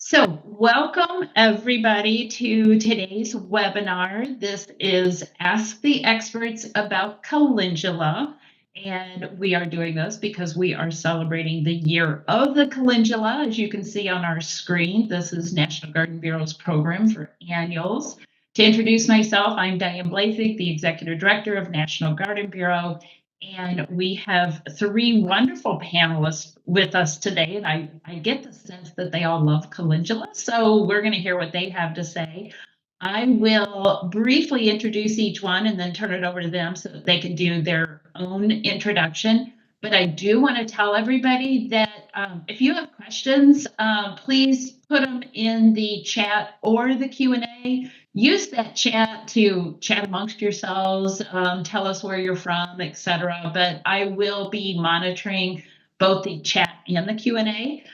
So, welcome everybody to today's webinar. This is Ask the Experts About Calendula. And we are doing this because we are celebrating the year of the calendula. As you can see on our screen, this is National Garden Bureau's program for annuals. To introduce myself, I'm Diane Blasek, the Executive Director of National Garden Bureau. And we have three wonderful panelists with us today. And I get the sense that they all love calendula. So we're going to hear what they have to say. I will briefly introduce each one and then turn it over to them so that they can do their own introduction. But I do want to tell everybody that if you have questions, please put them in the chat or the Q&A. Use that chat to chat amongst yourselves, tell us where you're from, etc. But I will be monitoring both the chat and the Q&A.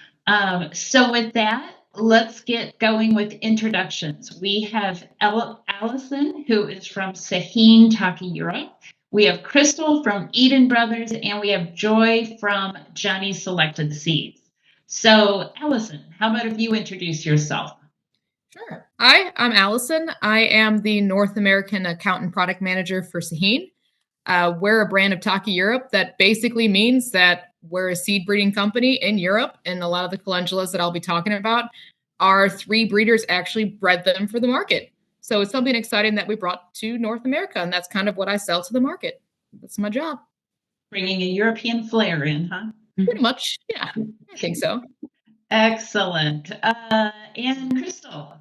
So with that, let's get going with introductions. We have Allison, who is from Sahin, Turkey, Europe. We have Crystal from Eden Brothers, and we have Joy from Johnny's Selected Seeds. So Allison, how about if you introduce yourself? Sure. Hi, I'm Allison. I am the North American Account and Product Manager for Sahin. We're a brand of Taki Europe that basically means that we're a seed breeding company in Europe, and a lot of the calendulas that I'll be talking about, our three breeders actually bred them for the market. So it's something exciting that we brought to North America, and that's kind of what I sell to the market. That's my job. Bringing a European flair in, huh? Pretty much, yeah, I think so. Excellent. And Crystal.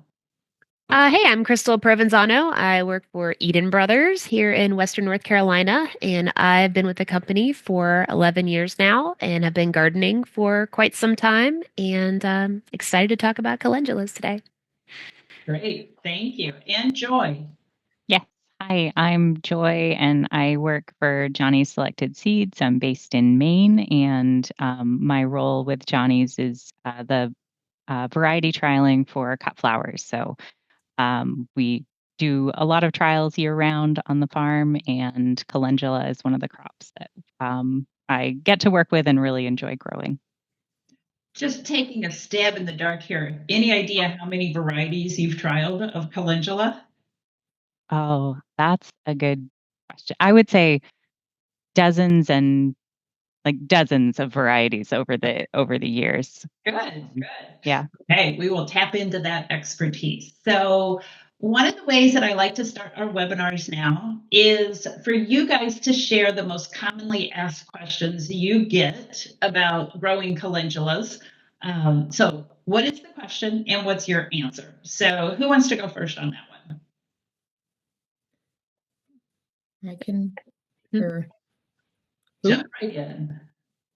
Hey, I'm Crystal Provenzano. I work for Eden Brothers here in Western North Carolina, and I've been with the company for 11 years now and have been gardening for quite some time, and excited to talk about calendulas today. Great, thank you. And Joy. Yes. Hi, I'm Joy, and I work for Johnny's Selected Seeds. I'm based in Maine, and my role with Johnny's is the variety trialing for cut flowers. So we do a lot of trials year-round on the farm, and calendula is one of the crops that I get to work with and really enjoy growing. Just taking a stab in the dark here, any idea how many varieties you've trialed of calendula? Oh, that's a good question. I would say dozens of varieties over the years. Good. Yeah. Okay, we will tap into that expertise. So one of the ways that I like to start our webinars now is for you guys to share the most commonly asked questions you get about growing calendulas. So what is the question and what's your answer? So who wants to go first on that one? I can. Sure. Jump right in.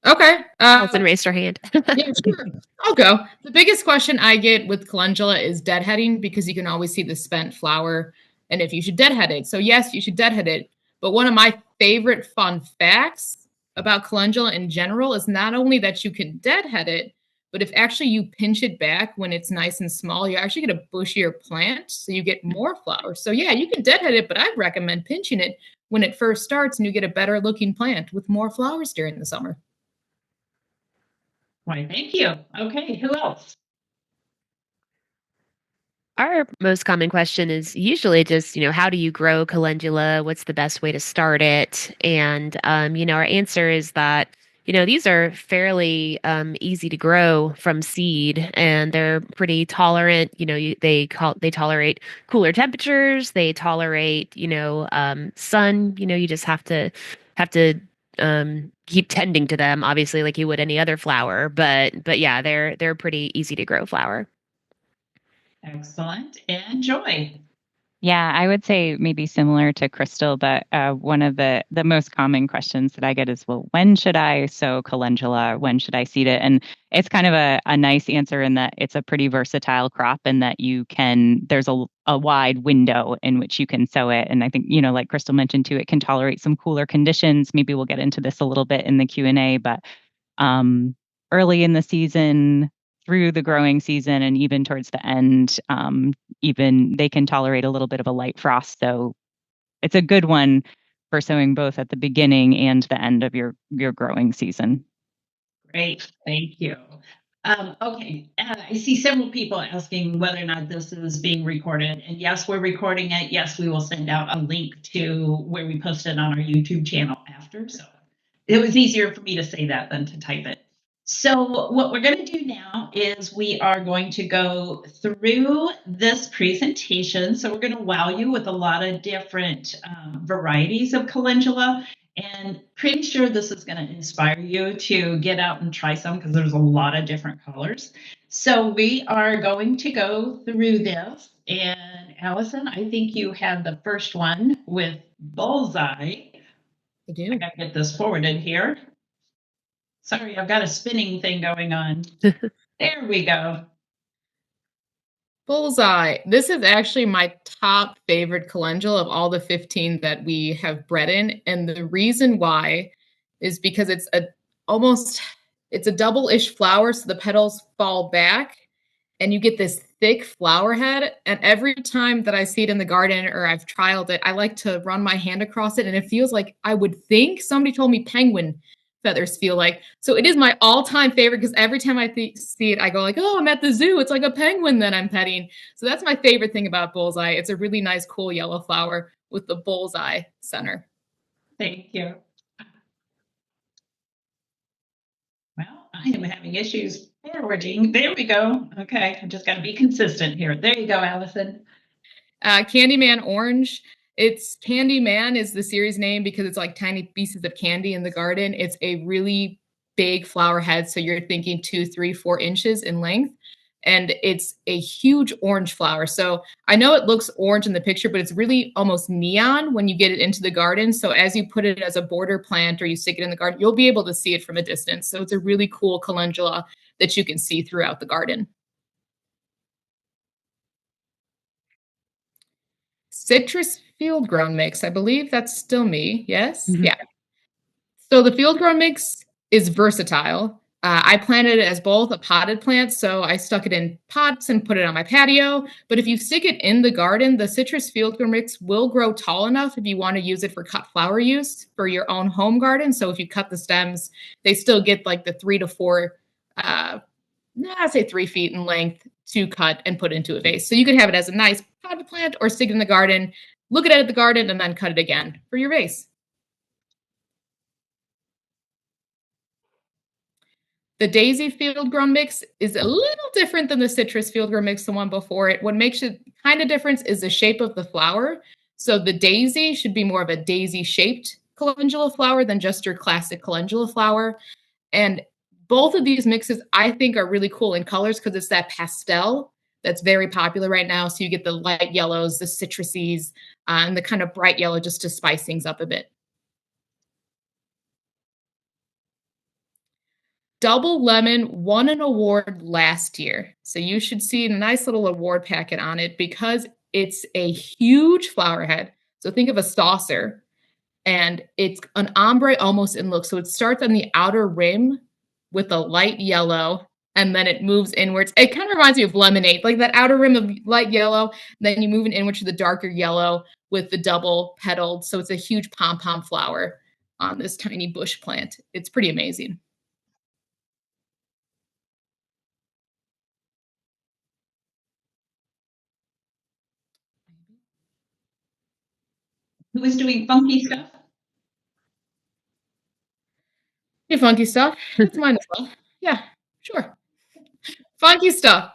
Okay. Allison raised her hand. Yeah, sure. I'll go. The biggest question I get with calendula is deadheading, because you can always see the spent flower and if you should deadhead it. So yes, you should deadhead it. But one of my favorite fun facts about calendula in general is not only that you can deadhead it, but if actually you pinch it back when it's nice and small, you actually get a bushier plant, so you get more flowers. So yeah, you can deadhead it, but I'd recommend pinching it when it first starts, and you get a better looking plant with more flowers during the summer. Why, thank you. Okay, who else? Our most common question is usually just, how do you grow calendula? What's the best way to start it? And, our answer is that, these are fairly easy to grow from seed, and they're pretty tolerant. They tolerate cooler temperatures. They tolerate, sun. You just have to keep tending to them, obviously, like you would any other flower. But yeah, they're pretty easy to grow flower. Excellent. And Joy. Yeah, I would say maybe similar to Crystal, but one of the most common questions that I get is, well, when should I sow calendula? When should I seed it? And it's kind of a nice answer in that it's a pretty versatile crop, and that there's a wide window in which you can sow it. And I think, like Crystal mentioned too, it can tolerate some cooler conditions. Maybe we'll get into this a little bit in the Q&A, but early in the season, through the growing season, and even towards the end, even they can tolerate a little bit of a light frost. So it's a good one for sowing both at the beginning and the end of your growing season. Great, thank you. Okay, I see several people asking whether or not this is being recorded. And yes, we're recording it. Yes, we will send out a link to where we post it on our YouTube channel after. So it was easier for me to say that than to type it. So what we're going to do now is we are going to go through this presentation. So we're going to wow you with a lot of different varieties of calendula. And pretty sure this is going to inspire you to get out and try some because there's a lot of different colors. So we are going to go through this. And Allison, I think you have the first one with Bullseye. I do. I got to get this forwarded here. Sorry, I've got a spinning thing going on. There we go. Bullseye. This is actually my top favorite calendula of all the 15 that we have bred in. And the reason why is because it's a double-ish flower, so the petals fall back and you get this thick flower head. And every time that I see it in the garden or I've trialed it, I like to run my hand across it and it feels like I would think somebody told me penguin feathers feel like. So it is my all-time favorite because every time I see it, I go like, oh, I'm at the zoo. It's like a penguin that I'm petting. So that's my favorite thing about Bullseye. It's a really nice, cool yellow flower with the bullseye center. Thank you. Well, I am having issues forwarding. There we go. Okay, I just got to be consistent here. There you go, Allison. Candyman Orange. It's Candyman is the series name because it's like tiny pieces of candy in the garden. It's a really big flower head. So you're thinking 2, 3, 4 inches in length. And it's a huge orange flower. So I know it looks orange in the picture, but it's really almost neon when you get it into the garden. So as you put it as a border plant or you stick it in the garden, you'll be able to see it from a distance. So it's a really cool calendula that you can see throughout the garden. Citrus Fieldgrown mix. I believe that's still me. Yes? Mhm. Yeah. So the Fieldgrown mix is versatile. I planted it as both a potted plant, so I stuck it in pots and put it on my patio. But if you stick it in the garden, the Citrus Fieldgrown mix will grow tall enough if you want to use it for cut flower use for your own home garden. So if you cut the stems, they still get like the 3 to 4, I'd say 3 feet in length to cut and put into a vase. So you could have it as a nice potted plant or stick it in the garden, look at it at the garden, and then cut it again for your vase. The Daisy Fieldgrown mix is a little different than the Citrus Fieldgrown mix, the one before it. What makes it kind of different is the shape of the flower. So the daisy should be more of a daisy-shaped calendula flower than just your classic calendula flower. And both of these mixes, I think, are really cool in colors because it's that pastel that's very popular right now. So you get the light yellows, the citruses, and the kind of bright yellow just to spice things up a bit. Double Lemon won an award last year. So you should see a nice little award packet on it because it's a huge flower head. So think of a saucer and it's an ombre almost in look. So it starts on the outer rim with a light yellow and then it moves inwards. It kind of reminds me of lemonade, like that outer rim of light yellow. Then you move it inward to the darker yellow with the double petaled. So it's a huge pom-pom flower on this tiny bush plant. It's pretty amazing. Who is doing funky stuff? Hey, funky stuff. That's mine as well. Yeah, sure. Funky stuff.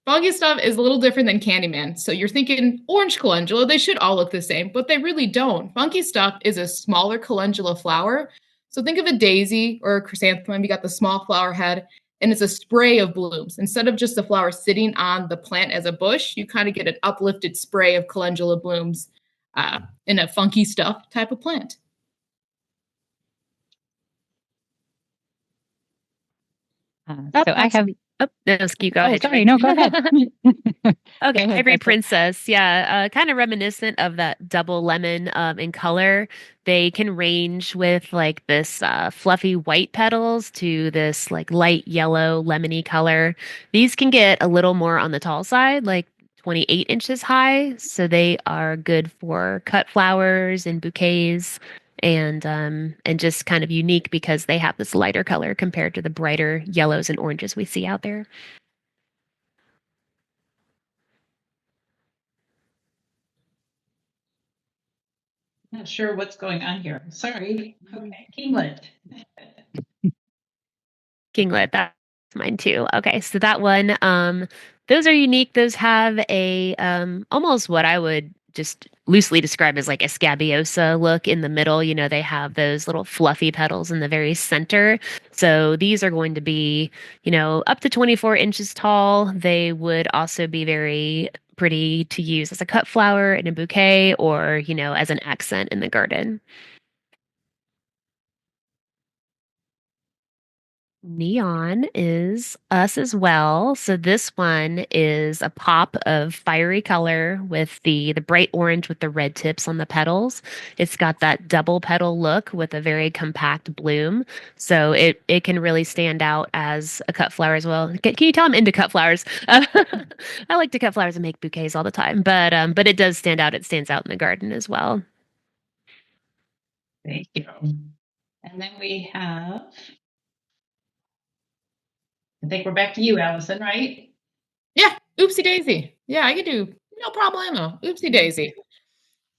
Funky stuff is a little different than Candyman. So you're thinking orange calendula, they should all look the same, but they really don't. Funky stuff is a smaller calendula flower. So think of a daisy or a chrysanthemum. You got the small flower head, and it's a spray of blooms. Instead of just the flower sitting on the plant as a bush, you kind of get an uplifted spray of calendula blooms in a funky stuff type of plant. So I have. Oh, no, Ski, go ahead. Sorry, no, go ahead. Okay, ahead, Ivory Piper. Princess. Yeah, kind of reminiscent of that double lemon in color. They can range with like this fluffy white petals to this like light yellow lemony color. These can get a little more on the tall side, like 28 inches high. So they are good for cut flowers and bouquets. and just kind of unique because they have this lighter color compared to the brighter yellows and oranges we see out there. Not sure what's going on here. Sorry. Okay, Kinglit. Kinglit, that's mine too. Okay, so that one, those are unique. Those have a almost what I would just loosely describe as like a scabiosa look in the middle. You know, they have those little fluffy petals in the very center. So these are going to be, you know, up to 24 inches tall. They would also be very pretty to use as a cut flower in a bouquet or, you know, as an accent in the garden. Neon is us as well. So this one is a pop of fiery color with the bright orange with the red tips on the petals. It's got that double petal look with a very compact bloom. So it can really stand out as a cut flower as well. Can you tell I'm into cut flowers? I like to cut flowers and make bouquets all the time, but it does stand out. It stands out in the garden as well. Thank you. And then we have, I think we're back to you, Allison, right? Yeah, Oopsy Daisy. Yeah, I can do no problemo. Oopsy Daisy.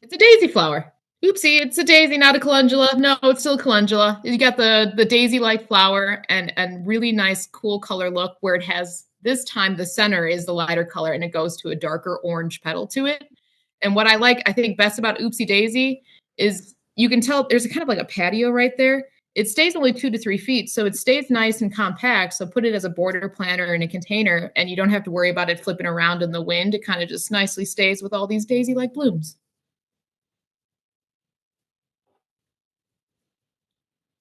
It's a daisy flower. Oopsie, it's a daisy, not a calendula. No, it's still a calendula. You got the daisy-like flower and really nice, cool color look where it has, this time the center is the lighter color and it goes to a darker orange petal to it. And what I think best about Oopsie Daisy is you can tell there's a kind of like a patio right there. It stays only 2 to 3 feet, so it stays nice and compact. So put it as a border planter in a container, and you don't have to worry about it flipping around in the wind. It kind of just nicely stays with all these daisy-like blooms.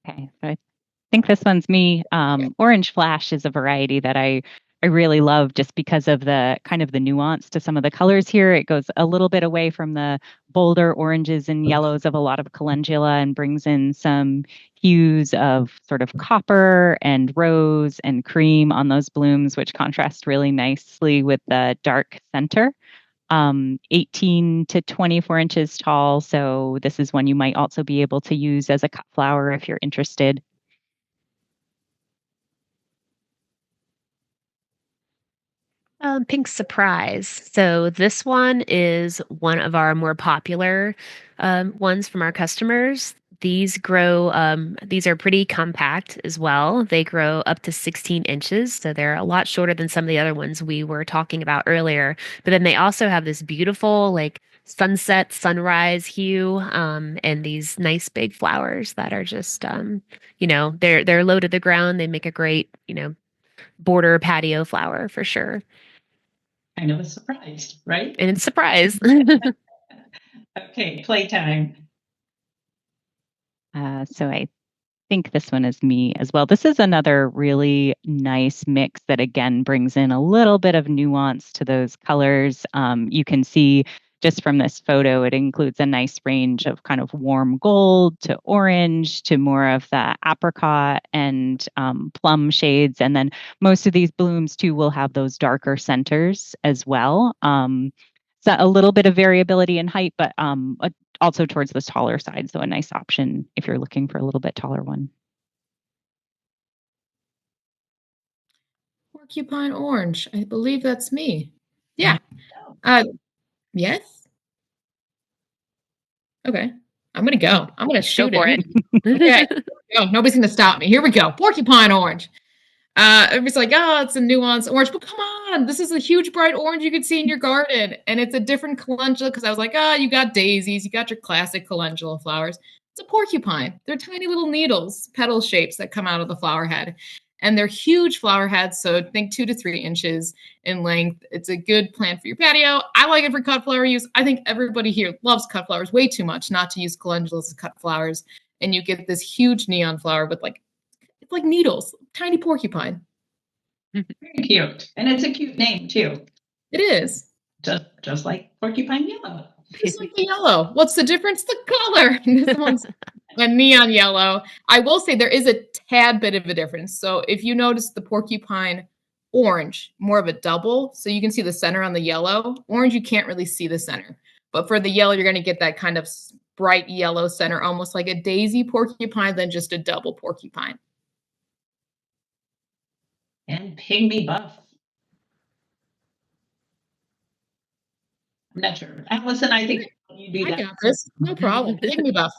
Okay, so I think this one's me. Orange Flash is a variety that I really love just because of the kind of the nuance to some of the colors here. It goes a little bit away from the bolder oranges and yellows of a lot of calendula and brings in some hues of sort of copper and rose and cream on those blooms, which contrast really nicely with the dark center. 18 to 24 inches tall. So this is one you might also be able to use as a cut flower if you're interested. Pink Surprise. So this one is one of our more popular ones from our customers. These grow, these are pretty compact as well. They grow up to 16 inches, so they're a lot shorter than some of the other ones we were talking about earlier. But then they also have this beautiful, like, sunset, sunrise hue, and these nice big flowers that are just, you know, they're low to the ground. They make a great, you know, border patio flower for sure. Kind of a surprise, right? And it's surprise. Okay, playtime. So I think this one is me as well. This is another really nice mix that again brings in a little bit of nuance to those colors. You can see just from this photo, it includes a nice range of kind of warm gold to orange to more of the apricot and plum shades. And then most of these blooms too will have those darker centers as well. So a little bit of variability in height, but also towards the taller side. So a nice option if you're looking for a little bit taller one. Porcupine Orange. I believe that's me. Yeah. Yes. Okay. I'm gonna go. I'm gonna shoot Go for it. Okay. Oh, nobody's gonna stop me. Here we go. Porcupine Orange. Everybody's like, oh, it's a nuanced orange, but come on, this is a huge bright orange you could see in your garden, and it's a different calendula because I was like, oh, you got daisies, you got your classic calendula flowers. It's a porcupine. They're tiny little needles, petal shapes that come out of the flower head, and they're huge flower heads, so think 2 to 3 inches in length. It's a good plant for your patio. I like it for cut flower use. I think everybody here loves cut flowers way too much not to use calendulas as cut flowers, and you get this huge neon flower with like, it's like needles, tiny porcupine. Very cute. And it's a cute name too. It is. Just like Porcupine Yellow. Just like the yellow. What's the difference? The color. This one's a neon yellow. I will say there is a tad bit of a difference. So if you notice the porcupine orange, more of a double, so you can see the center on the yellow. Orange, you can't really see the center. But for the yellow, you're going to get that kind of bright yellow center, almost like a daisy porcupine, than just a double porcupine. And Pygmy Buff. I'm not sure. Allison, I think you do that. I got this. No problem. Pygmy Buff.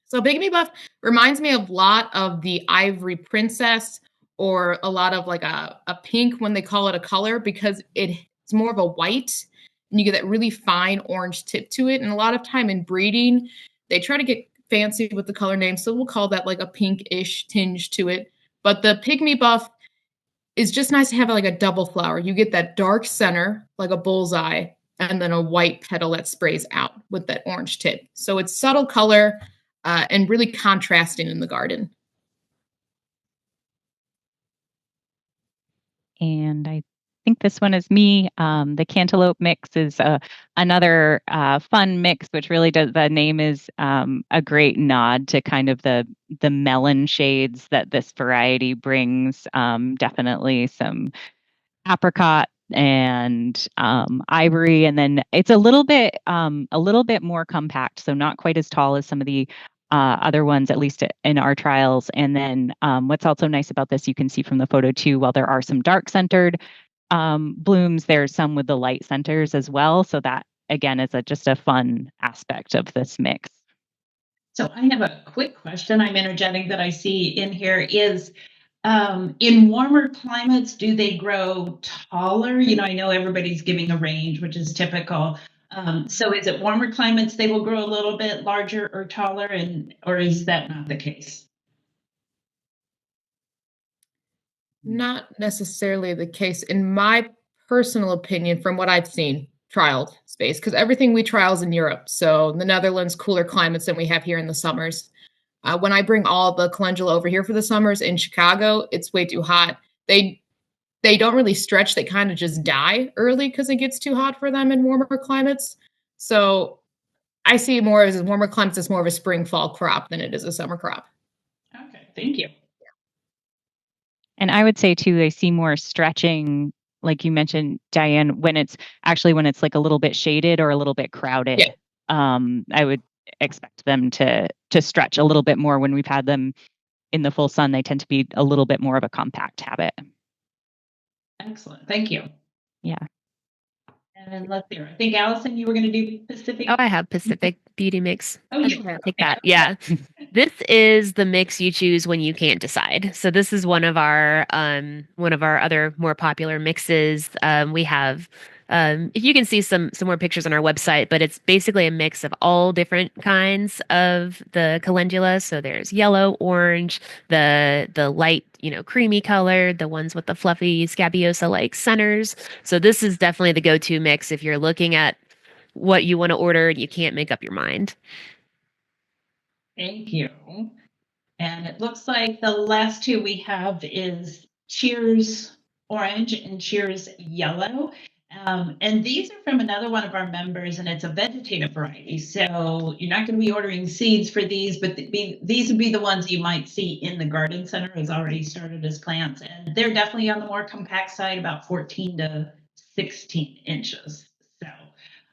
So Pygmy Buff reminds me a lot of the Ivory Princess, or a lot of like a pink when they call it a color, because it's more of a white and you get that really fine orange tip to it. And a lot of time in breeding, they try to get fancy with the color name. So we'll call that like a pinkish tinge to it. But the Pygmy Buff is just nice to have like a double flower. You get that dark center, like a bullseye, and then a white petal that sprays out with that orange tip. So it's subtle color and really contrasting in the garden. And I think this one is me. The Cantaloupe mix is another fun mix, which really does, the name is a great nod to kind of the melon shades that this variety brings. Definitely some apricot and ivory, and then it's a little bit more compact, so not quite as tall as some of the other ones, at least in our trials. And then what's also nice about this, you can see from the photo too, while there are some dark centered blooms, there's some with the light centers as well. So that again is just a fun aspect of this mix. So I have a quick question I'm interjecting that I see in here is, in warmer climates, do they grow taller? You know, I know everybody's giving a range, which is typical. So is it warmer climates they will grow a little bit larger or taller, or is that not the case? Not necessarily the case, in my personal opinion, from what I've seen, trialed space, because everything we trial is in Europe. So the Netherlands, cooler climates than we have here in the summers. When I bring all the calendula over here for the summers in Chicago, it's way too hot. They don't really stretch. They kind of just die early because it gets too hot for them in warmer climates. So I see it more as warmer climates, it's more of a spring fall crop than it is a summer crop. Okay, thank you. And I would say too, I see more stretching, like you mentioned, Diane, when it's like a little bit shaded or a little bit crowded. Yeah. I would expect them to stretch a little bit more. When we've had them in the full sun, they tend to be a little bit more of a compact habit. Excellent, thank you. Yeah. And let's see, I think Allison, you were going to do Pacific. Oh, I have Pacific Beauty Mix. Oh, yeah. Take that. Yeah. This is the mix you choose when you can't decide. So this is one of our other more popular mixes. We have if you can see some more pictures on our website, but it's basically a mix of all different kinds of the calendula. So there's yellow, orange, the light, creamy color, the ones with the fluffy scabiosa-like centers. So this is definitely the go-to mix if you're looking at what you want to order and you can't make up your mind. Thank you. And it looks like the last two we have is Cheers Orange and Cheers Yellow. And these are from another one of our members, and it's a vegetative variety. So you're not going to be ordering seeds for these, but these would be the ones you might see in the garden center as already started as plants. And they're definitely on the more compact side, about 14 to 16 inches. So,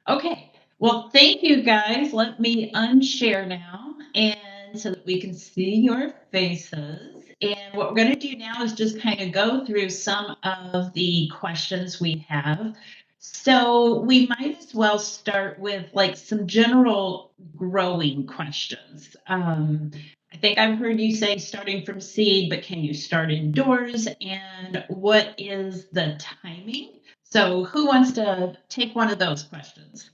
okay. Well, thank you guys. Let me unshare now, and so that we can see your faces. And what we're going to do now is just kind of go through some of the questions we have. So we might as well start with like some general growing questions. I think I've heard you say starting from seed, but can you start indoors? And what is the timing? So who wants to take one of those questions?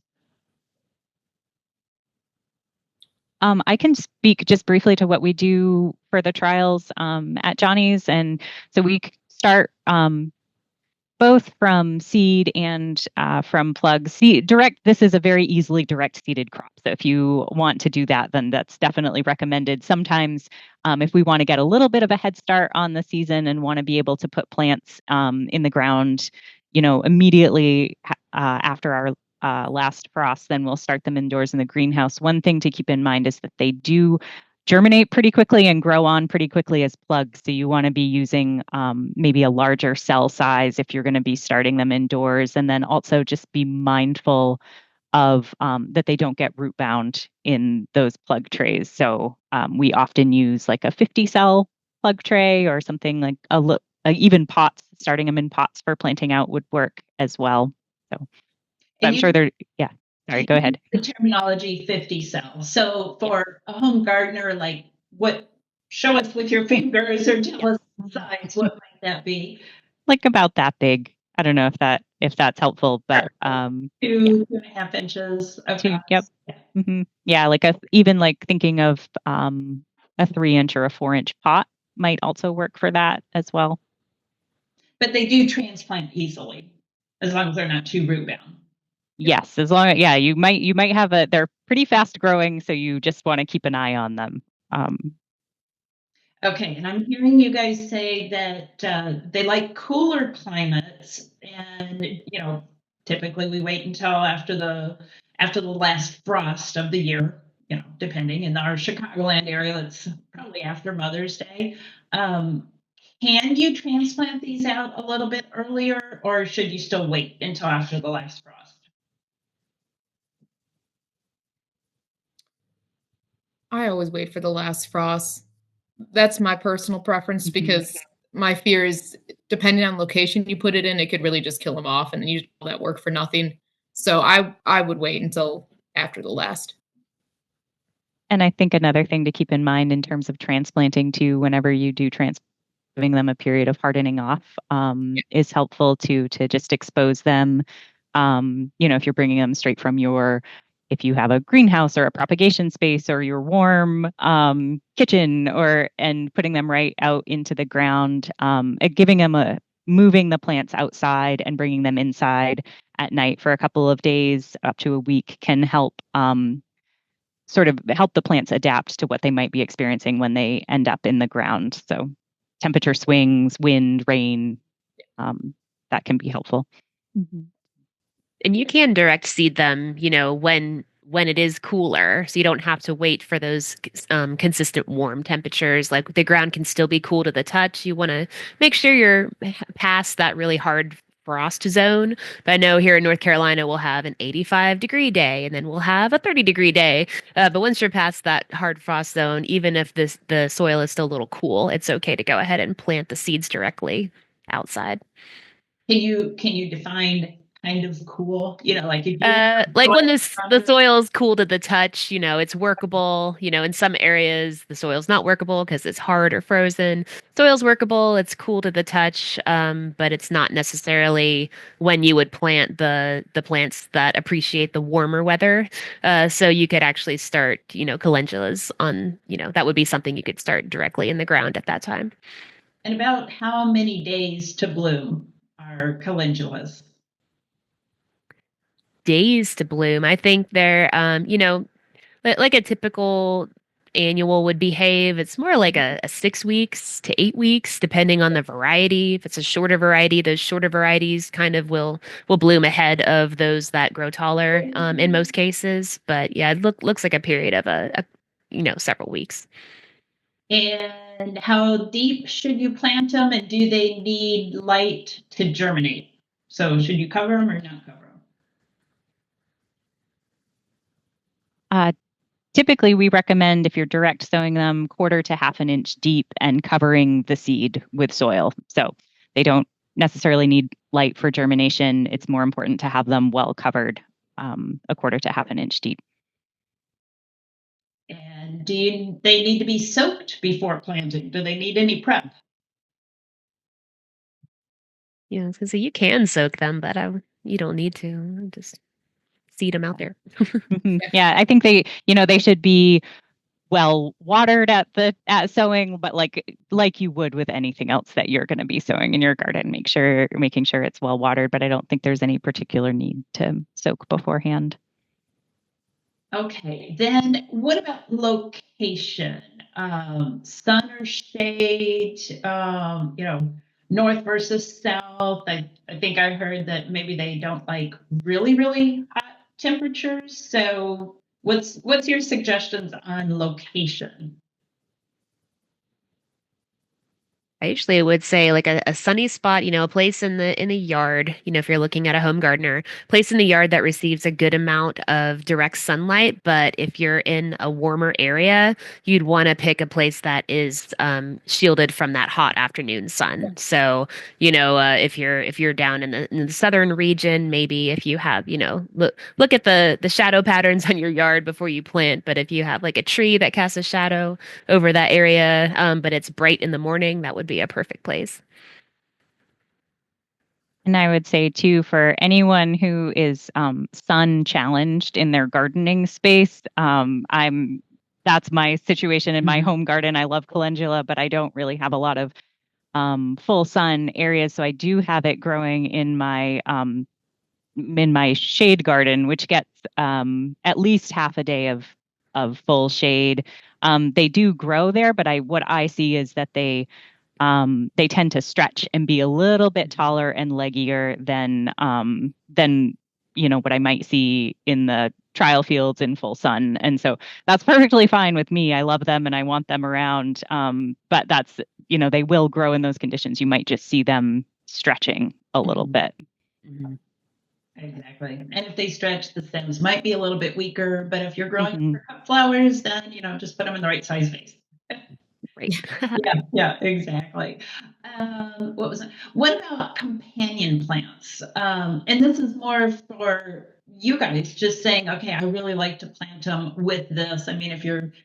I can speak just briefly to what we do for the trials at Johnny's. And so we start both from seed and from plugs. This is a very easily direct seeded crop. So if you want to do that, then that's definitely recommended. Sometimes if we want to get a little bit of a head start on the season and want to be able to put plants in the ground, immediately after our last frost, then we'll start them indoors in the greenhouse. One thing to keep in mind is that they do germinate pretty quickly and grow on pretty quickly as plugs. So you want to be using maybe a larger cell size if you're going to be starting them indoors. And then also just be mindful of that they don't get root bound in those plug trays. So we often use like a 50 cell plug tray or something like even pots. Starting them in pots for planting out would work as well. So I'm sure they're, yeah. Sorry, go ahead. The terminology 50 cells. So for a home gardener, like show us with your fingers or tell us the size, what might that be? Like about that big. I don't know if that's helpful, but 2.5 inches. Okay. Yep. Yeah, like even like thinking of a 3-inch or a 4-inch pot might also work for that as well. But they do transplant easily, as long as they're not too root bound. Yes, as long as you might have they're pretty fast growing, so you just want to keep an eye on them. Okay, and I'm hearing you guys say that they like cooler climates, and typically we wait until after the last frost of the year. Depending in our Chicagoland area, that's probably after Mother's Day. Can you transplant these out a little bit earlier, or should you still wait until after the last frost? I always wait for the last frost. That's my personal preference because my fear is depending on location you put it in, it could really just kill them off and then you do all that work for nothing. So I would wait until after the last. And I think another thing to keep in mind in terms of transplanting too, whenever you do giving them a period of hardening off is helpful to just expose them. If you're bringing them straight from if you have a greenhouse or a propagation space or your warm kitchen and putting them right out into the ground, moving the plants outside and bringing them inside at night for a couple of days up to a week can help sort of help the plants adapt to what they might be experiencing when they end up in the ground. So temperature swings, wind, rain, that can be helpful. And you can direct seed them, when it is cooler, so you don't have to wait for those consistent warm temperatures. Like the ground can still be cool to the touch. You want to make sure you're past that really hard frost zone. But I know here in North Carolina, we'll have an 85-degree day, and then we'll have a 30-degree day. But once you're past that hard frost zone, even if the soil is still a little cool, it's okay to go ahead and plant the seeds directly outside. Can you define kind of cool? Like if when the soil is cool to the touch, it's workable. In some areas the soil's not workable because it's hard or frozen. Soil's workable, it's cool to the touch, but it's not necessarily when you would plant the plants that appreciate the warmer weather. So you could actually start, calendulas on, that would be something you could start directly in the ground at that time. And about how many days to bloom are calendulas? Days to bloom. I think they're, like a typical annual would behave. It's more like a 6 weeks to 8 weeks, depending on the variety. If it's a shorter variety, those shorter varieties kind of will bloom ahead of those that grow taller in most cases. But yeah, it looks like a period of a several weeks. And how deep should you plant them, and do they need light to germinate? So should you cover them or not cover them? Typically, we recommend if you're direct sowing them 1/4 to 1/2 inch deep and covering the seed with soil. So they don't necessarily need light for germination. It's more important to have them well covered 1/4 to 1/2 inch deep. And do they need to be soaked before planting? Do they need any prep? Yeah, I was gonna say you can soak them, but you don't need to. Just seed them out there. Yeah, I think they should be well watered at sowing, but like you would with anything else that you're going to be sowing in your garden, making sure it's well watered. But I don't think there's any particular need to soak beforehand. Okay, then what about location? Sun or shade? North versus south. I think I heard that maybe they don't like really, really hot temperatures. So what's your suggestions on location? I usually would say like a sunny spot, a place in the yard, if you're looking at a home gardener, place in the yard that receives a good amount of direct sunlight. But if you're in a warmer area, you'd want to pick a place that is shielded from that hot afternoon sun. So, if you're down in the southern region, maybe if you have, look at the shadow patterns on your yard before you plant. But if you have like a tree that casts a shadow over that area, but it's bright in the morning, that would be a perfect place. And I would say too, for anyone who is sun challenged in their gardening space, that's my situation in my home garden. I love calendula, but I don't really have a lot of full sun areas, so I do have it growing in my shade garden, which gets at least half a day of full shade. They do grow there, but what I see is that they tend to stretch and be a little bit taller and leggier than what I might see in the trial fields in full sun. And so that's perfectly fine with me. I love them and I want them around. But that's, they will grow in those conditions. You might just see them stretching a little bit. Mm-hmm. Exactly. And if they stretch, the stems might be a little bit weaker, but if you're growing for cut flowers, then, just put them in the right size vase. Right. Yeah, exactly. What about companion plants? And this is more for you guys just saying, okay, I really like to plant them with this. I mean,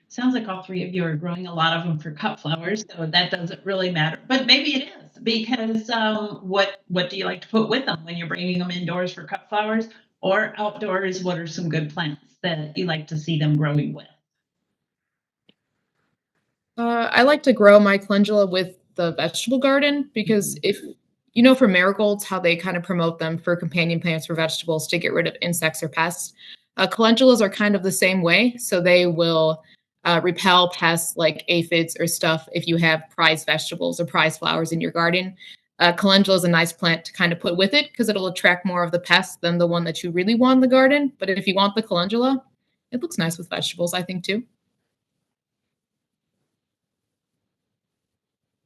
sounds like all three of you are growing a lot of them for cut flowers, so that doesn't really matter. But maybe it is because what do you like to put with them when you're bringing them indoors for cut flowers or outdoors? What are some good plants that you like to see them growing with? I like to grow my calendula with the vegetable garden because if for marigolds, how they kind of promote them for companion plants for vegetables to get rid of insects or pests. Calendulas are kind of the same way. So they will repel pests like aphids or stuff if you have prized vegetables or prized flowers in your garden. Calendula is a nice plant to kind of put with it because it'll attract more of the pests than the one that you really want in the garden. But if you want the calendula, it looks nice with vegetables, I think, too.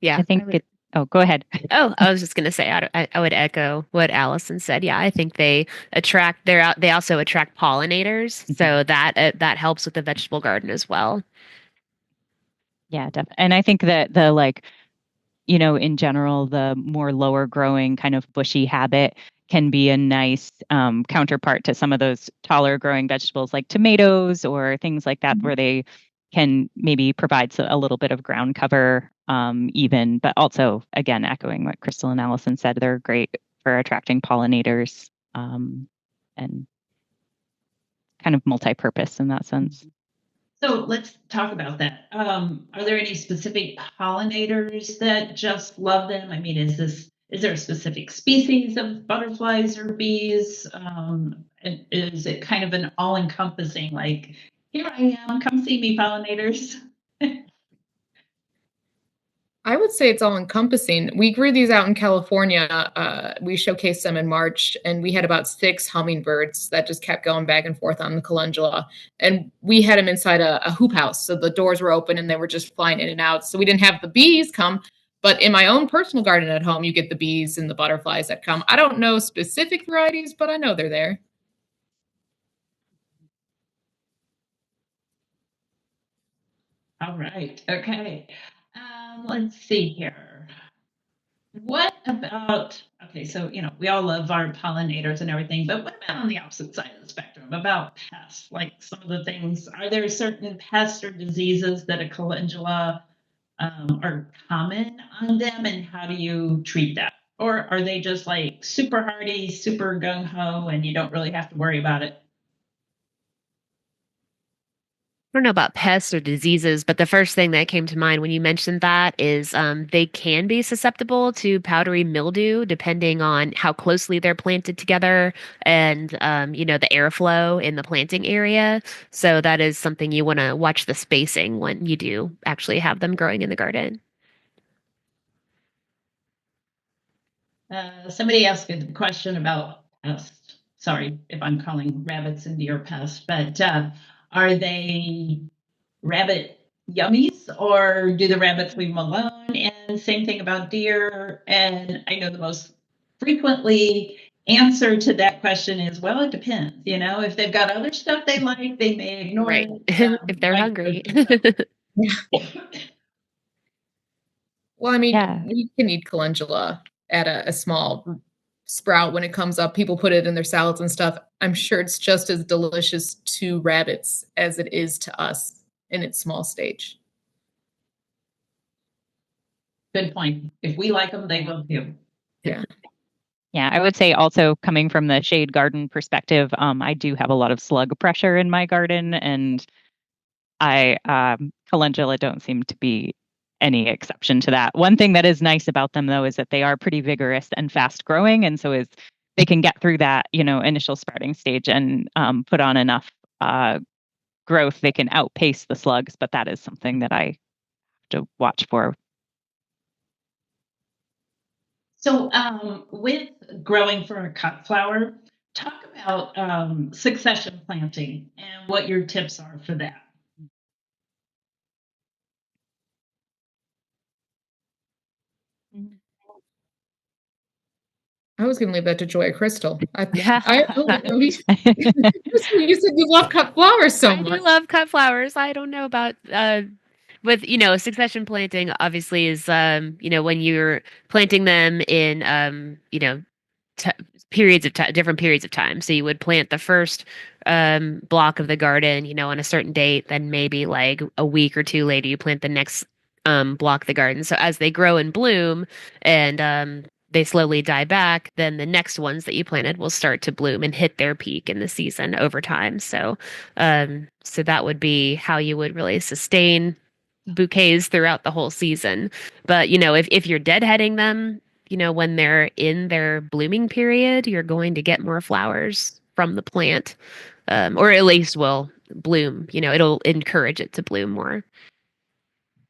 Yeah, I think oh, go ahead. Oh, I was just going to say, I would echo what Allison said. Yeah, I think they they also attract pollinators. So that helps with the vegetable garden as well. Yeah, definitely. And I think that in general, the more lower growing kind of bushy habit can be a nice counterpart to some of those taller growing vegetables like tomatoes or things like that, where they can maybe provide a little bit of ground cover even, but also, again, echoing what Crystal and Allison said, they're great for attracting pollinators and kind of multi-purpose in that sense. So let's talk about that. Are there any specific pollinators that just love them? I mean, is there a specific species of butterflies or bees? And is it kind of an all-encompassing, like, here I am, come see me, pollinators? I would say it's all encompassing. We grew these out in California. We showcased them in March, and we had about 6 hummingbirds that just kept going back and forth on the calendula. And we had them inside a hoop house, so the doors were open and they were just flying in and out. So we didn't have the bees come, but in my own personal garden at home, you get the bees and the butterflies that come. I don't know specific varieties, but I know they're there. All right. Okay. Let's see here. What about, okay, so, we all love our pollinators and everything, but what about on the opposite side of the spectrum, about pests? Like some of the things, are there certain pests or diseases that a calendula are common on them, and how do you treat that? Or are they just like super hardy, super gung-ho, and you don't really have to worry about it? I don't know about pests or diseases, but the first thing that came to mind when you mentioned that is they can be susceptible to powdery mildew depending on how closely they're planted together and, the airflow in the planting area. So that is something you want to watch the spacing when you do actually have them growing in the garden. Somebody asked a question about pests. Sorry if I'm calling rabbits into your pest, but are they rabbit yummies, or do the rabbits leave them alone? And same thing about deer. And I know the most frequently answer to that question is, well, it depends. You know, if they've got other stuff they like, they may ignore Right. it. If they're vice hungry. versa. Well, I mean, Yeah. we can eat calendula at a small sprout when it comes up. People put it in their salads and stuff. I'm sure it's just as delicious to rabbits as it is to us in its small stage. Good point. If we like them, they will too. Yeah. Yeah, I would say also coming from the shade garden perspective, I do have a lot of slug pressure in my garden, and calendula don't seem to be any exception to that. One thing that is nice about them, though, is that they are pretty vigorous and fast growing, and so they can get through that, initial sprouting stage and put on enough growth, they can outpace the slugs. But that is something that I have to watch for. So with growing for a cut flower, talk about succession planting and what your tips are for that. I was going to leave that to Joy Crystal. I I you said you love cut flowers so do much. love cut flowers. I don't know about with succession planting obviously is when you're planting them in t- different periods of time. So you would plant the first block of the garden, on a certain date, then maybe like a week or two later you plant the next block of the garden. So as they grow and bloom and they slowly die back, then the next ones that you planted will start to bloom and hit their peak in the season over time. So so that would be how you would really sustain bouquets throughout the whole season. But if you're deadheading them, when they're in their blooming period, you're going to get more flowers from the plant, or at least will bloom. It'll encourage it to bloom more.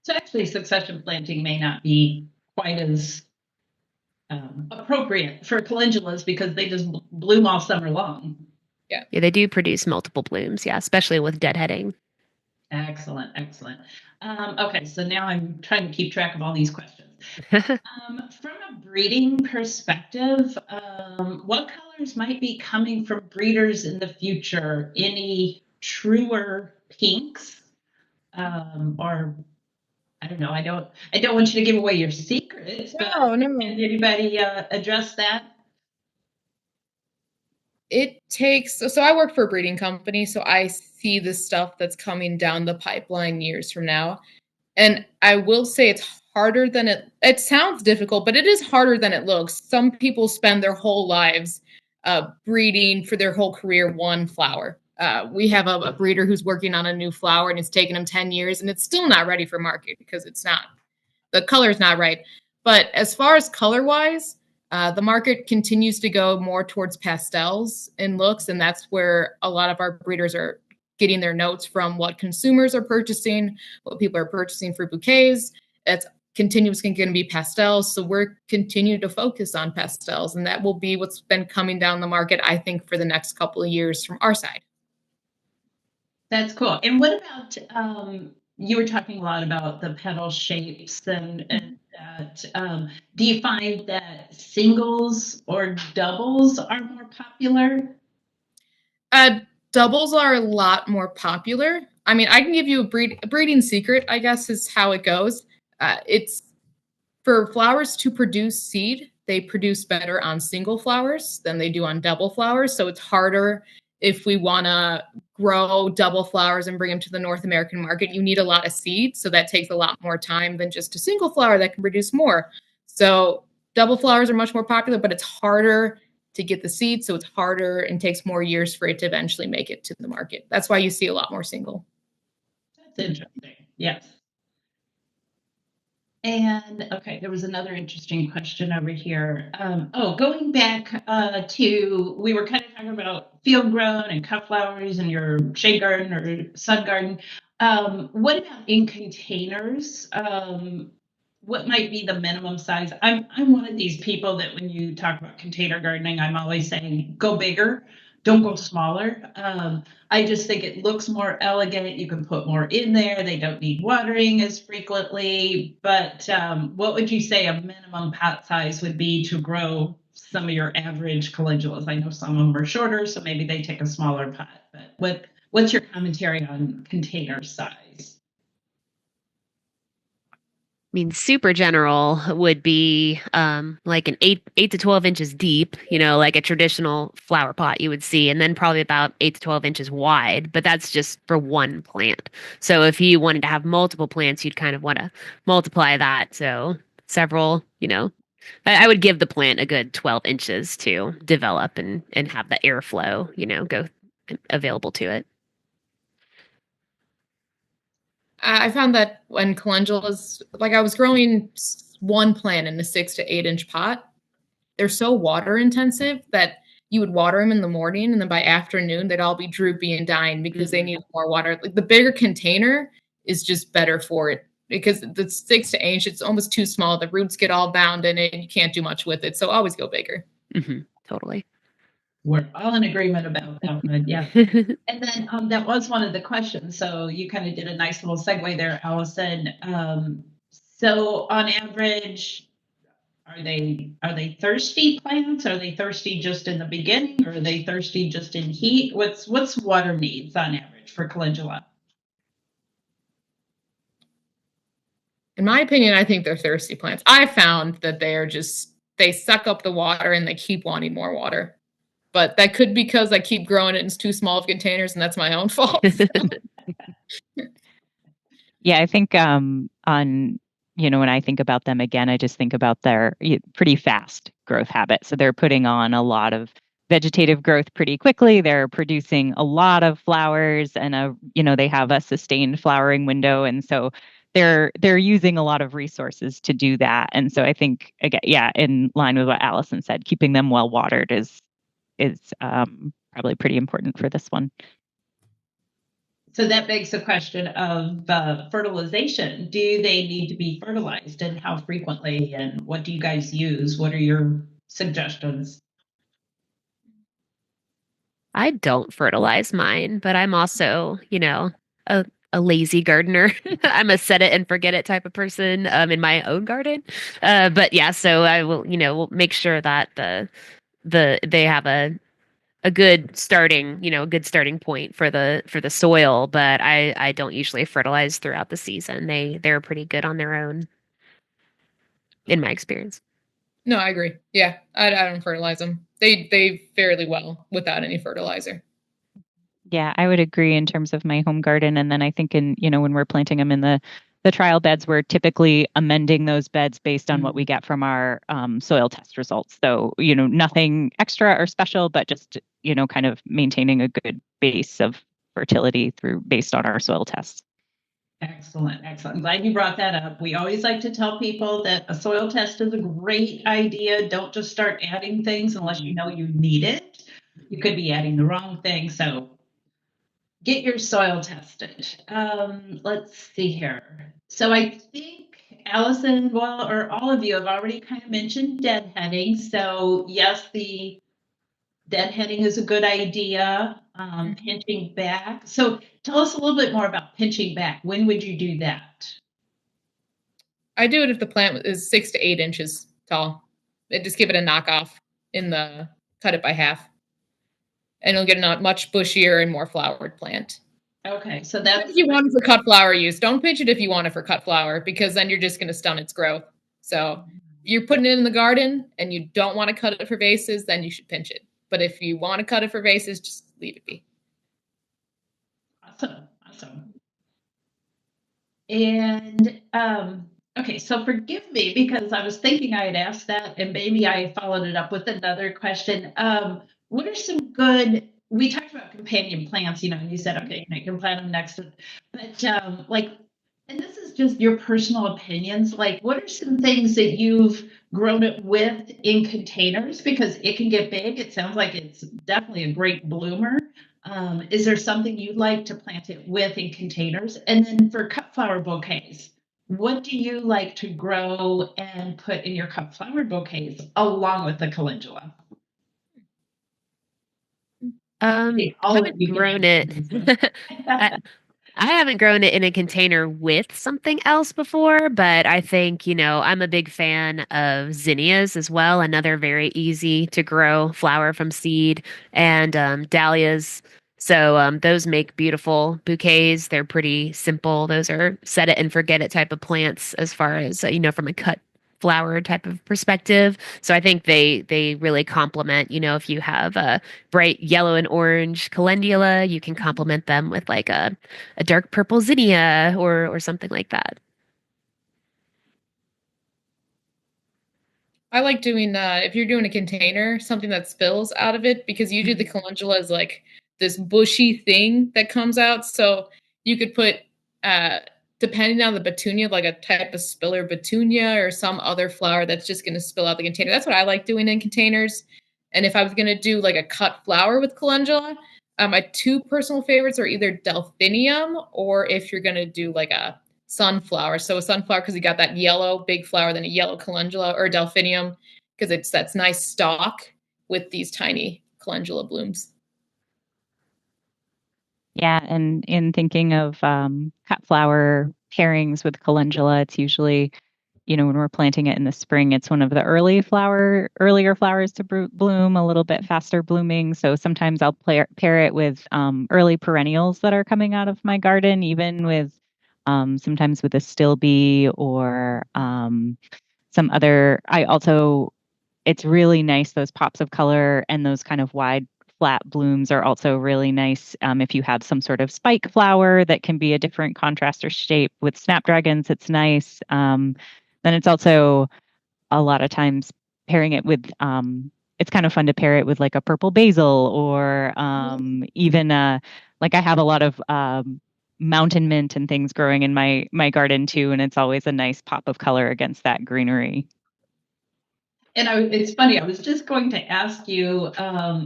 So actually, succession planting may not be quite as appropriate for calendulas because they just bloom all summer long. Yeah, they do produce multiple blooms. Yeah, especially with deadheading. Excellent, excellent. Okay, so now I'm trying to keep track of all these questions. From a breeding perspective, what colors might be coming from breeders in the future? Any truer pinks, or I don't know. I don't want you to give away your secrets. But No. can anybody address that? It takes, so I work for a breeding company, so I see the stuff that's coming down the pipeline years from now. And I will say it's harder than it sounds difficult, but it is harder than it looks. Some people spend their whole lives breeding for their whole career one flower. We have a breeder who's working on a new flower and it's taken him 10 years and it's still not ready for market because the color's not right. But as far as color wise, the market continues to go more towards pastels in looks, and that's where a lot of our breeders are getting their notes from what consumers are purchasing, what people are purchasing for bouquets. It's continuously going to be pastels, so we're continuing to focus on pastels, and that will be what's been coming down the market, I think, for the next couple of years from our side. That's cool. And what about you were talking a lot about the petal shapes and that. Do you find that singles or doubles are more popular? Doubles are a lot more popular. I mean, I can give you a breeding secret, I guess, is how it goes. It's for flowers to produce seed, they produce better on single flowers than they do on double flowers. So it's harder if we want to grow double flowers and bring them to the North American market. You need a lot of seed. So that takes a lot more time than just a single flower that can produce more. So double flowers are much more popular, but it's harder to get the seed. So it's harder and takes more years for it to eventually make it to the market. That's why you see a lot more single. That's interesting. Yes. And okay, there was another interesting question over here. Going back to, we were kind of talking about field grown and cut flowers and your shade garden or sun garden. What about in containers? What might be the minimum size? I'm one of these people that when you talk about container gardening, I'm always saying go bigger. don't go smaller. I just think it looks more elegant. You can put more in there. They don't need watering as frequently. But what would you say a minimum pot size would be to grow some of your average calendulas? I know some of them are shorter, so maybe they take a smaller pot. But what's your commentary on container size? I mean, super general would be like an 8 to 12 inches deep, like a traditional flower pot you would see, and then probably about 8 to 12 inches wide. But that's just for one plant. So if you wanted to have multiple plants, you'd kind of want to multiply that. So several, I would give the plant a good 12 inches to develop and have the airflow, go available to it. I found that when calendulas, like I was growing one plant in a 6 to 8 inch pot, they're so water intensive that you would water them in the morning and then by afternoon they'd all be droopy and dying because they need more water. Like the bigger container is just better for it because the 6 to 8 inch, it's almost too small. The roots get all bound in it and you can't do much with it. So always go bigger. Totally. We're all in agreement about that one, yeah. And then that was one of the questions. So you kind of did a nice little segue there, Allison. So on average, are they thirsty plants? Are they thirsty just in the beginning, or are they thirsty just in heat? What's water needs on average for calendula? In my opinion, I think they're thirsty plants. I found that they suck up the water and they keep wanting more water. But that could be because I keep growing it in too small of containers, and that's my own fault. Yeah, I think on, when I think about them again, I just think about their pretty fast growth habit. So they're putting on a lot of vegetative growth pretty quickly. They're producing a lot of flowers and they have a sustained flowering window. And so they're using a lot of resources to do that. And so I think, again, yeah, in line with what Allison said, keeping them well watered is probably pretty important for this one. So that begs the question of fertilization. Do they need to be fertilized, and how frequently, and what do you guys use? What are your suggestions? I don't fertilize mine, but I'm also, a lazy gardener. I'm a set it and forget it type of person in my own garden. But yeah, so I will, will make sure that they have a good starting, a good starting point for the soil, but I don't usually fertilize throughout the season. They're pretty good on their own, in my experience. No, I agree. Yeah, I don't fertilize them. They fairly well without any fertilizer. Yeah, I would agree in terms of my home garden. And then I think when we're planting them in the trial beds, we're typically amending those beds based on what we get from our soil test results. So, nothing extra or special, but just, kind of maintaining a good base of fertility based on our soil tests. Excellent, excellent. I'm glad you brought that up. We always like to tell people that a soil test is a great idea. Don't just start adding things unless you know you need it. You could be adding the wrong thing. So get your soil tested. Let's see here. So I think Allison, or all of you have already kind of mentioned deadheading. So yes, the deadheading is a good idea. Pinching back. So tell us a little bit more about pinching back. When would you do that? I do it if the plant is 6 to 8 inches tall. Just give it a knockoff cut it by half. And it'll get a much bushier and more flowered plant. Okay, so that's if you want it for cut flower use. Don't pinch it if you want it for cut flower, because then you're just going to stunt its growth. So if you're putting it in the garden and you don't want to cut it for vases, then you should pinch it. But if you want to cut it for vases, just leave it be. Awesome. And okay, so forgive me because I was thinking I had asked that, and maybe I followed it up with another question. What are some good? We talked about companion plants, and you said, okay, you can plant them next to, but and this is just your personal opinions. Like, what are some things that you've grown it with in containers? Because it can get big. It sounds like it's definitely a great bloomer. Is there something you'd like to plant it with in containers? And then for cut flower bouquets, what do you like to grow and put in your cut flower bouquets along with the calendula? Okay, I I'll let haven't you get grown answer it. this one. I haven't grown it in a container with something else before, but I think, I'm a big fan of zinnias as well, another very easy to grow flower from seed, and dahlias. So those make beautiful bouquets. They're pretty simple. Those are set it and forget it type of plants as far as, from a cut flower type of perspective. So I think they really complement, if you have a bright yellow and orange calendula, you can complement them with like a dark purple zinnia or something like that. I like doing if you're doing a container, something that spills out of it, because usually the calendula is like this bushy thing that comes out. So you could put uh depending on the petunia, like a type of spiller petunia or some other flower that's just going to spill out the container. That's what I like doing in containers. And if I was going to do like a cut flower with calendula, my two personal favorites are either delphinium, or if you're going to do like a sunflower. So a sunflower, because you got that yellow big flower, then a yellow calendula, or delphinium, because it's that's nice stalk with these tiny calendula blooms. Yeah, and in thinking of cut flower pairings with calendula, it's usually, when we're planting it in the spring, it's one of the earlier flowers to bloom, a little bit faster blooming. So sometimes I'll pair it with early perennials that are coming out of my garden, even with sometimes with a still bee or some other. It's really nice. Those pops of color and those kind of wide flat blooms are also really nice. If you have some sort of spike flower that can be a different contrast or shape with snapdragons, it's nice. Then it's also a lot of times pairing it with, it's kind of fun to pair it with like a purple basil or even like I have a lot of mountain mint and things growing in my garden too, and it's always a nice pop of color against that greenery. And it's funny, I was just going to ask you,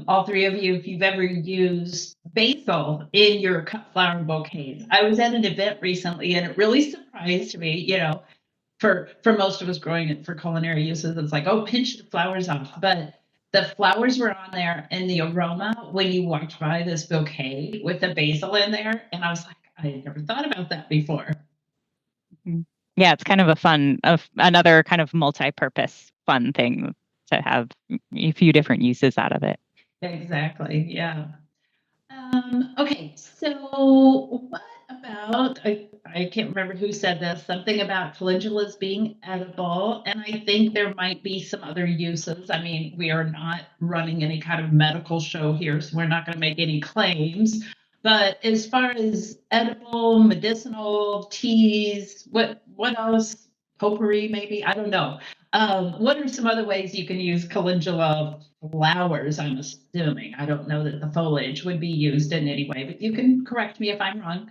all three of you, if you've ever used basil in your cut flower bouquets. I was at an event recently and it really surprised me, for most of us growing it for culinary uses, it's like, oh, pinch the flowers off. But the flowers were on there and the aroma when you walked by this bouquet with the basil in there. And I was like, I had never thought about that before. Mhm. Yeah, it's kind of another kind of multi-purpose fun thing to have a few different uses out of it. Exactly. Yeah. Okay, so what about, I can't remember who said this, something about calendulas being edible, and I think there might be some other uses. I mean, we are not running any kind of medical show here, so we're not going to make any claims. But as far as edible, medicinal, teas, what else? Potpourri, maybe? I don't know. What are some other ways you can use calendula flowers, I'm assuming? I don't know that the foliage would be used in any way, but you can correct me if I'm wrong.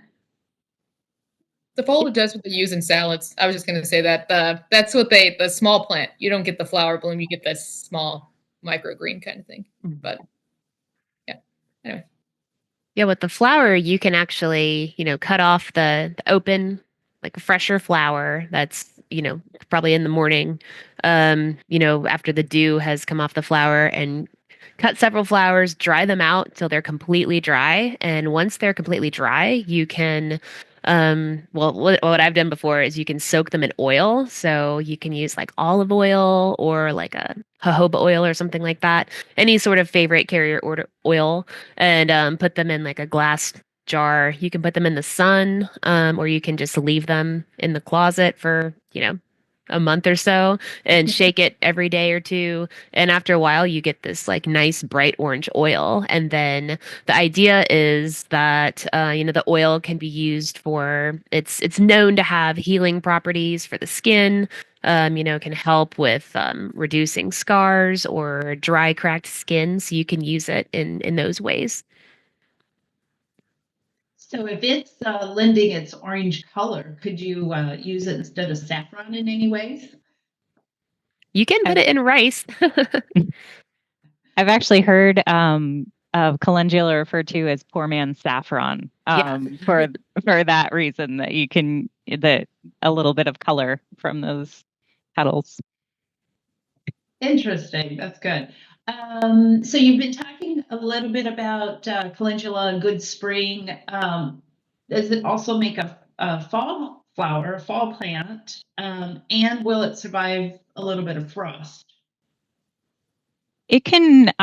The foliage does what they use in salads. I was just going to say that that's what the small plant. You don't get the flower bloom, you get this small microgreen kind of thing. But yeah, anyway. Yeah, with the flower, you can actually, cut off the open, like a fresher flower that's, probably in the morning, after the dew has come off the flower, and cut several flowers, dry them out till they're completely dry. And once they're completely dry, you can, well, what I've done before is you can soak them in oil. So you can use like olive oil or like a jojoba oil or something like that. Any sort of favorite carrier order oil, and put them in like a glass jar. You can put them in the sun, or you can just leave them in the closet for, a month or so and shake it every day or two. And after a while, you get this like nice bright orange oil. And then the idea is that, the oil can be used for, it's known to have healing properties for the skin. Can help with reducing scars or dry, cracked skin. So you can use it in those ways. So if it's lending its orange color, could you use it instead of saffron in any ways? You can put I've, it in rice. I've actually heard of calendula referred to as poor man's saffron Yeah. for that reason that you can a little bit of color from those petals. Interesting. That's good. So you've been talking a little bit about calendula, good spring. Does it also make a fall flower, a fall plant? And will it survive a little bit of frost? It can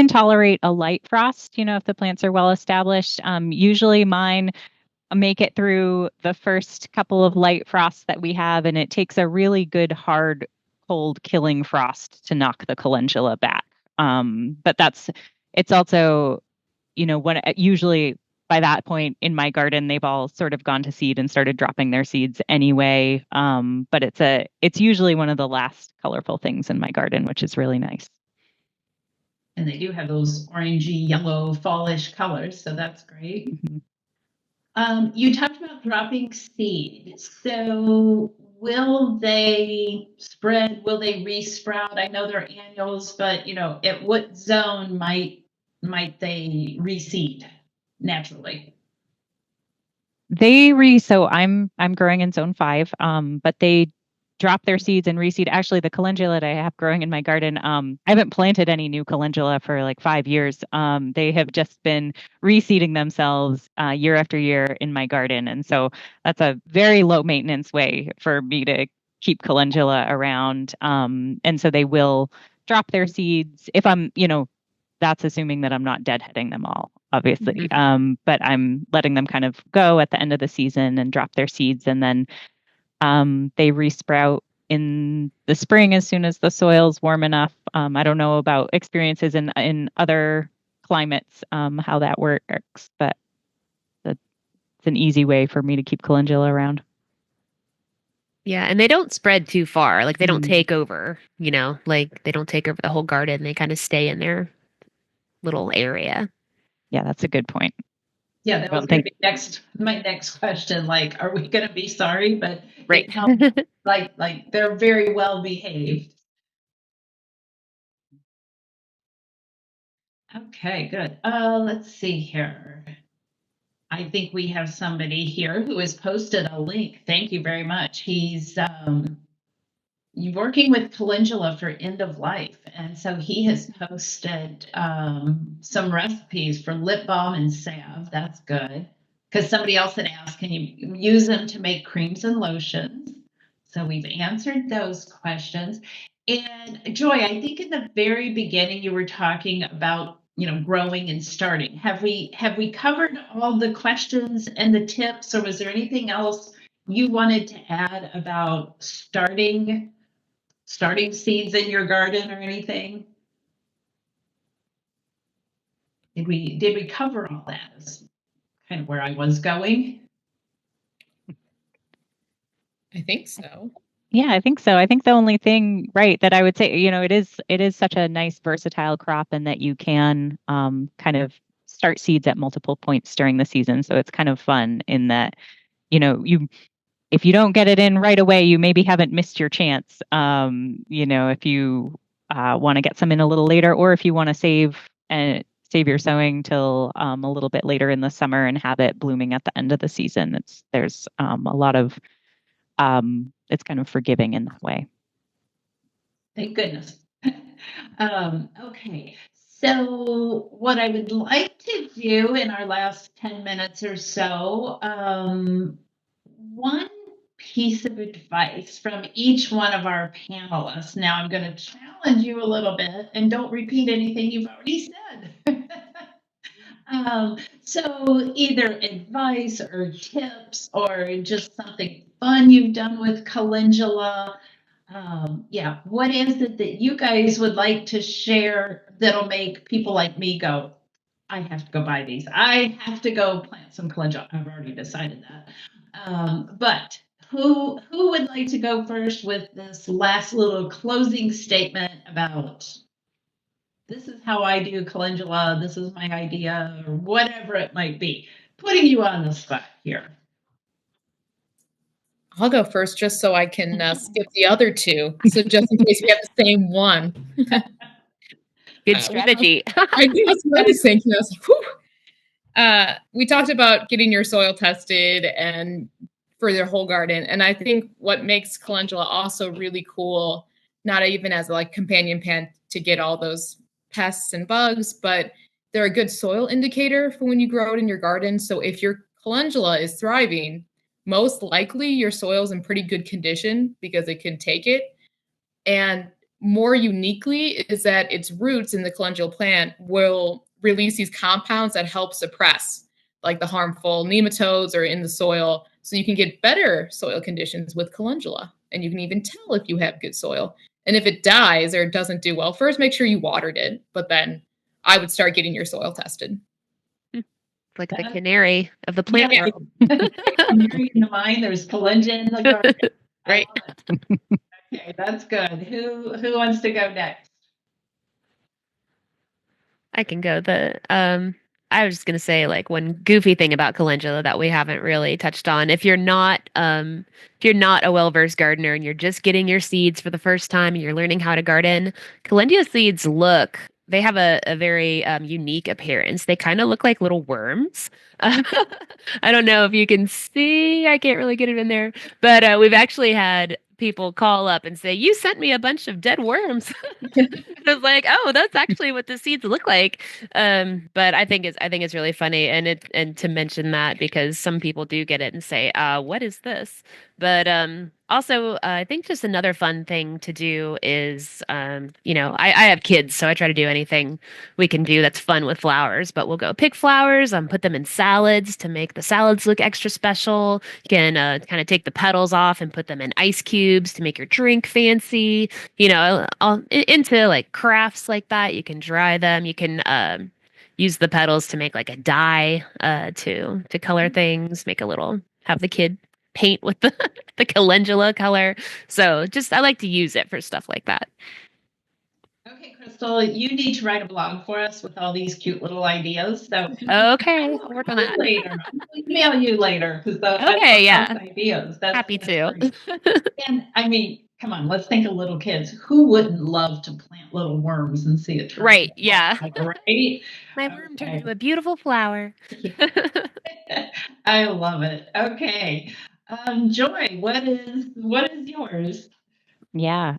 tolerate a light frost, if the plants are well established. Usually mine make it through the first couple of light frosts that we have, and it takes a really good, hard, cold, killing frost to knock the calendula back. But it's also, when usually by that point in my garden, they've all sort of gone to seed and started dropping their seeds anyway. But it's usually one of the last colorful things in my garden, which is really nice. And they do have those orangey, yellow, fallish colors, so that's great. Mm-hmm. You talked about dropping seed. So will they spread? Will they resprout? I know they're annuals, but at what zone might they reseed naturally? So I'm growing in zone 5, but they drop their seeds and reseed. Actually, the calendula that I have growing in my garden, I haven't planted any new calendula for like 5 years. They have just been reseeding themselves year after year in my garden, and so that's a very low maintenance way for me to keep calendula around. And so they will drop their seeds if I'm, that's assuming that I'm not deadheading them all, obviously. But I'm letting them kind of go at the end of the season and drop their seeds, and then they resprout in the spring as soon as the soil's warm enough. I don't know about experiences in other climates, how that works, but it's an easy way for me to keep calendula around. Yeah, and they don't spread too far. Like they don't take over, like they don't take over the whole garden. They kind of stay in their little area. Yeah, that's a good point. Yeah, that was going to be my next question. Like, are we going to be sorry? But right, like they're very well behaved. Okay, good. Let's see here. I think we have somebody here who has posted a link. Thank you very much. He's working with calendula for end of life, and so he has posted some recipes for lip balm and salve. That's good, because somebody else had asked, can you use them to make creams and lotions? So we've answered those questions. And Joy, I think in the very beginning you were talking about growing and starting. Have we covered all the questions and the tips, or was there anything else you wanted to add about starting seeds in your garden or anything? Did we cover all that? Is kind of where I was going. I think so. Yeah, I think so. I think the only thing, right, that I would say, it is such a nice versatile crop, and that you can kind of start seeds at multiple points during the season. So it's kind of fun in that, if you don't get it in right away, you maybe haven't missed your chance. If you want to get some in a little later, or if you want to save your sowing till a little bit later in the summer and have it blooming at the end of the season. There's a lot of it's kind of forgiving in that way. Thank goodness. Okay, so what I would like to do in our last 10 minutes or so, one piece of advice from each one of our panelists. Now I'm going to challenge you a little bit, and don't repeat anything you've already said. So either advice or tips or just something fun you've done with calendula. What is it that you guys would like to share that'll make people like me go, I have to go buy these. I have to go plant some calendula. I've already decided that. But who would like to go first with this last little closing statement about this is how I do calendula, this is my idea, or whatever it might be? Putting you on the spot here. I'll go first just so I can skip the other two. So just in case we have the same one. Good strategy. I knew that's what I was thinking. I was like, whew. We talked about getting your soil tested and for their whole garden. And I think what makes calendula also really cool, not even as a companion to get all those pests and bugs, but they're a good soil indicator for when you grow it in your garden. So if your calendula is thriving, most likely your soil's in pretty good condition because it can take it. And more uniquely is that its roots in the calendula plant will release these compounds that help suppress like the harmful nematodes or in the soil. So you can get better soil conditions with calendula. And you can even tell if you have good soil. And if it dies or it doesn't do well, first make sure you watered it, but then I would start getting your soil tested. Like the canary of the plant Yeah. world. Canary in the mine, there's calendula in the garden. Right. Okay, that's good. Who wants to go next? I can go. I was just gonna say, like, one goofy thing about calendula that we haven't really touched on. If you're not a well-versed gardener and you're just getting your seeds for the first time and you're learning how to garden, calendula seeds they have a very unique appearance. They kind of look like little worms. I don't know if you can see. I can't really get it in there, but we've actually had people call up and say, "You sent me a bunch of dead worms." I was like, "Oh, that's actually what the seeds look like." But I think it's really funny, and to mention that because some people do get it and say, "What is this?" But also, I think just another fun thing to do is, I have kids, so I try to do anything we can do that's fun with flowers. But we'll go pick flowers and put them in salads to make the salads look extra special. You can kind of take the petals off and put them in ice cubes to make your drink fancy. Into like crafts like that. You can dry them. You can use the petals to make like a dye to color things. Have the kid paint with the calendula color. So I like to use it for stuff like that. Okay, Crystal, you need to write a blog for us with all these cute little ideas. So Okay, I'll work on that later. I'll email you later because Okay, yeah. ideas. Happy to. Great. And I mean, come on, let's think of little kids. Who wouldn't love to plant little worms and see it turn? Right, yeah. Right. My worm turned into a beautiful flower. I love it. Okay. Joy, what is yours? Yeah.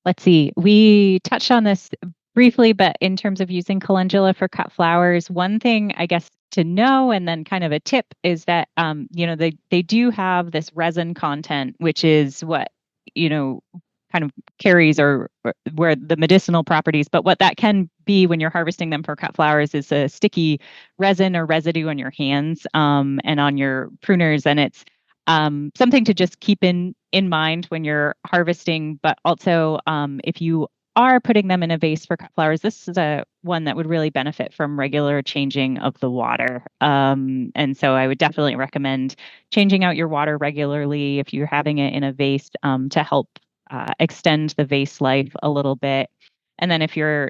Let's see. We touched on this briefly, but in terms of using calendula for cut flowers, one thing I guess to know and then kind of a tip is that they do have this resin content, which is what kind of carries or where the medicinal properties, but what that can be when you're harvesting them for cut flowers is a sticky resin or residue on your hands and on your pruners. And it's something to just keep in mind when you're harvesting, but also if you are putting them in a vase for cut flowers, this is one that would really benefit from regular changing of the water. And so I would definitely recommend changing out your water regularly if you're having it in a vase to help extend the vase life a little bit. And then if your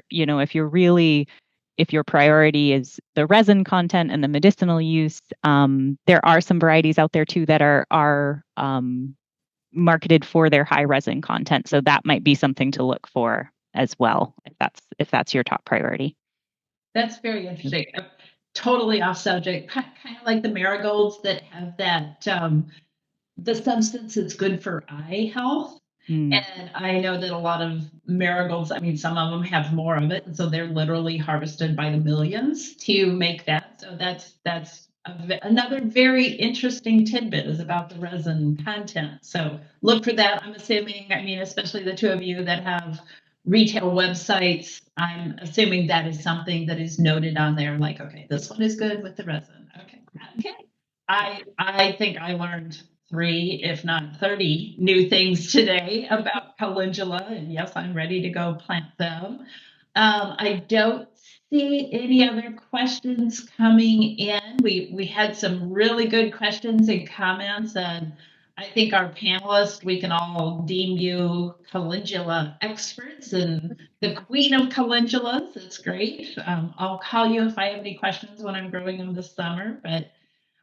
priority is the resin content and the medicinal use, there are some varieties out there too that are marketed for their high resin content. So that might be something to look for as well, if that's your top priority. That's very interesting. Totally off subject, kind of like the marigolds that have that the substance that's good for eye health. And I know that a lot of marigolds, I mean, some of them have more of it. And so they're literally harvested by the millions to make that. So that's another very interesting tidbit is about the resin content. So look for that. I'm assuming, I mean, especially the two of you that have retail websites, I'm assuming that is something that is noted on there. Like, okay, this one is good with the resin. Okay. I think I learned 3, if not 30 new things today about calendula. And yes, I'm ready to go plant them. I don't see any other questions coming in. We had some really good questions and comments, and I think our panelists, we can all deem you calendula experts and the queen of calendulas. It's great. I'll call you if I have any questions when I'm growing them this summer, but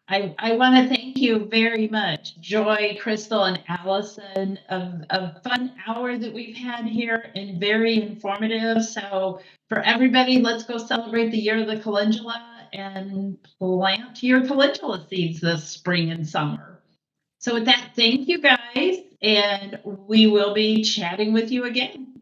I want to thank you very much, Joy, Crystal, and Allison. A fun hour that we've had here and very informative. So for everybody, let's go celebrate the year of the calendula and plant your calendula seeds this spring and summer. So with that, thank you guys, and we will be chatting with you again.